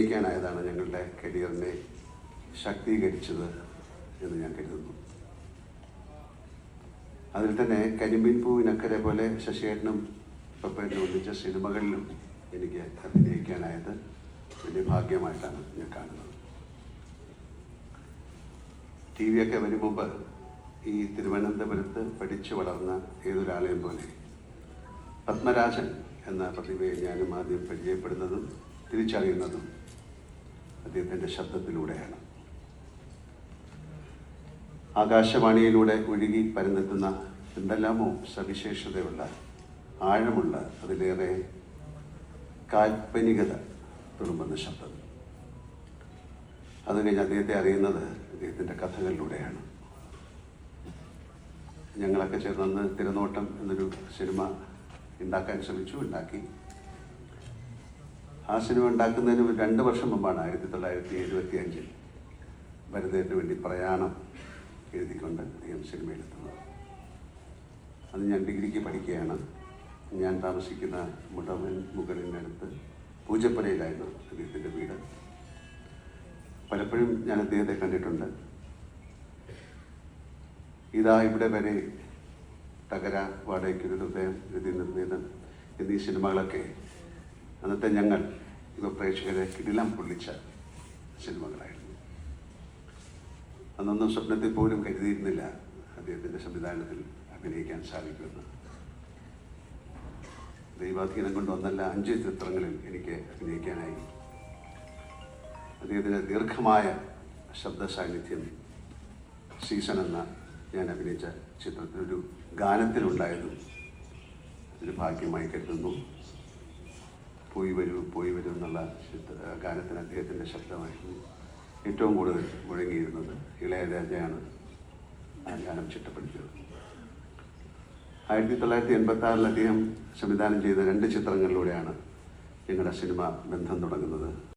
ായതാണ് ഞങ്ങളുടെ കരിയറിനെ ശാക്തീകരിച്ചത് എന്ന് ഞാൻ കരുതുന്നു. അതിൽ തന്നെ കരിമ്പിൻ പൂവിനക്കരെ പോലെ ശശിയേട്ടനും പപ്പേട്ടനും ഒന്നിച്ച സിനിമകളിലും എനിക്ക് അഭിനയിക്കാനായത് വലിയ ഭാഗ്യമായിട്ടാണ് ഞാൻ കാണുന്നത്. ടി വിയൊക്കെ വരും മുമ്പ് ഈ തിരുവനന്തപുരത്ത് പഠിച്ചു വളർന്ന ഏതൊരാളെയും പോലെ പത്മരാജൻ എന്ന പ്രതിഭയെ ഞാനും ആദ്യം പരിചയപ്പെടുന്നതും തിരിച്ചറിയുന്നതും അദ്ദേഹത്തിൻ്റെ ശബ്ദത്തിലൂടെയാണ്. ആകാശവാണിയിലൂടെ ഒഴുകി പരന്നെത്തുന്ന എന്തെല്ലാമോ സവിശേഷതയുള്ള ആഴമുള്ള അതിലേറെ കാൽപ്പനികത തുളുമ്പുന്ന ശബ്ദം. അത് കഴിഞ്ഞ് അദ്ദേഹത്തെ അറിയുന്നത് അദ്ദേഹത്തിൻ്റെ കഥകളിലൂടെയാണ്. ഞങ്ങളൊക്കെ ചേർന്ന് തിരനോട്ടം എന്നൊരു സിനിമ ഉണ്ടാക്കാൻ ശ്രമിച്ചു, ഉണ്ടാക്കി. ആ സിനിമ ഉണ്ടാക്കുന്നതിന് 2 വർഷം മുമ്പാണ് 1975 ഭരതേട്ടന് വേണ്ടി പ്രയാണം എഴുതിക്കൊണ്ട് അദ്ദേഹം സിനിമയിലെത്തുന്നത്. അത് ഞാൻ ഡിഗ്രിക്ക് പഠിക്കുകയാണ്. ഞാൻ താമസിക്കുന്ന മുടവൻ മുകളിനടുത്ത് പൂജപ്പുരയിലായിരുന്നു അദ്ദേഹത്തിൻ്റെ വീട്. പലപ്പോഴും ഞാൻ അദ്ദേഹത്തെ കണ്ടിട്ടുണ്ട്. ഇതാ ഇവിടെ വരെ, തകര, വാടകയ്ക്കൊരു ഹൃദയം, ഗതി നിർവേദം എന്നീ സിനിമകളൊക്കെ അന്നത്തെ ഞങ്ങൾ പ്രേക്ഷകരെ കിടിലം പൊള്ളിച്ച സിനിമകളായിരുന്നു. അന്നൊന്നും സ്വപ്നത്തിൽ പോലും കരുതിയിരുന്നില്ല അദ്ദേഹത്തിൻ്റെ സംവിധാനത്തിൽ അഭിനയിക്കാൻ സാധിക്കുമെന്ന്. ദൈവാധീനം കൊണ്ട് 5 ചിത്രങ്ങളിൽ എനിക്ക് അഭിനയിക്കാനായി. അദ്ദേഹത്തിൻ്റെ ദീർഘമായ ശബ്ദ സാന്നിധ്യം സീസൺ എന്ന ഞാൻ അഭിനയിച്ച ചിത്രത്തിലൊരു ഗാനത്തിലുണ്ടായതും ഒരു ഭാഗ്യമായി കരുതുന്നു. പോയി വരൂ എന്നുള്ള ഗാനത്തിന് അദ്ദേഹത്തിൻ്റെ ശബ്ദമായിരുന്നു ഏറ്റവും കൂടുതൽ മുഴങ്ങിയിരുന്നത്. ഇളയരാജയാണ് ആ ഗാനം ചിട്ടപ്പെടുത്തിയത്. 1986 അദ്ദേഹം സംവിധാനം ചെയ്ത 2 ചിത്രങ്ങളിലൂടെയാണ് ഞങ്ങളുടെ സിനിമ ബന്ധം തുടങ്ങുന്നത്.